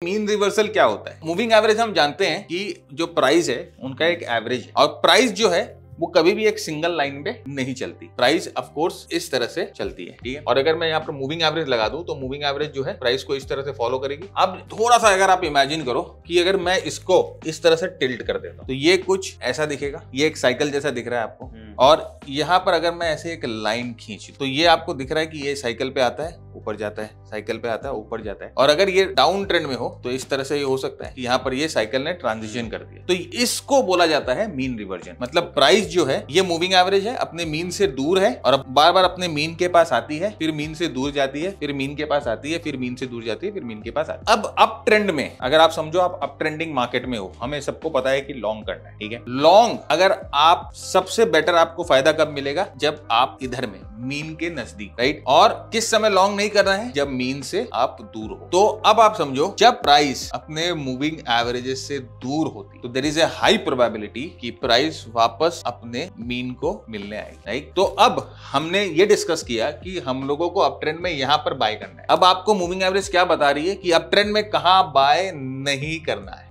Mean reversal क्या होता है? मूविंग एवरेज हम जानते हैं कि जो प्राइस है उनका एक एवरेज है और प्राइस जो है वो कभी भी एक सिंगल लाइन पे नहीं चलती। प्राइस ऑफ कोर्स इस तरह से चलती है, ठीक है। और अगर मैं यहाँ पर मूविंग एवरेज लगा दूं तो मूविंग एवरेज जो है प्राइस को इस तरह से फॉलो करेगी। अब थोड़ा सा अगर आप इमेजिन करो कि अगर मैं इसको इस तरह से टिल्ट कर देता हूं तो ये कुछ ऐसा दिखेगा, ये एक साइकिल जैसा दिख रहा है आपको। और यहाँ पर अगर मैं ऐसे एक लाइन खींची तो ये आपको दिख रहा है कि ये साइकिल पे आता है, ऊपर जाता है, साइकिल पे आता है, ऊपर जाता है। और अगर ये डाउन ट्रेंड में हो तो इस तरह से ये हो सकता है कि यहाँ पर ये साइकिल ने ट्रांजिशन कर दिया। तो इसको बोला जाता है मीन रिवर्जन। मतलब प्राइस जो है ये मूविंग एवरेज है, अपने मीन से दूर है और बार बार अपने मीन के पास आती है, फिर मीन से दूर जाती है, फिर मीन के पास आती है, फिर मीन से दूर जाती है, फिर मीन के पास आती है। अब अप ट्रेंड में अगर आप समझो आप अप ट्रेंडिंग मार्केट में हो, हमें सबको पता है कि लॉन्ग करना है, ठीक है। लॉन्ग अगर आप सबसे बेटर आपको फायदा कब मिलेगा? जब आप इधर में मीन के नजदीक, राइट। और किस समय लॉन्ग नहीं करना है? जब मीन से आप दूर हो। तो अब आप समझो जब प्राइस अपने मूविंग एवरेजेस से दूर होती तो there is a high probability कि प्राइस वापस अपने मीन को मिलने आएगी, राइट। तो अब हमने ये डिस्कस किया कि हम लोगों को अप ट्रेंड में यहां पर बाय करना है। अब आपको मूविंग एवरेज क्या बता रही है कि अप ट्रेंड में कहां बाय नहीं करना है।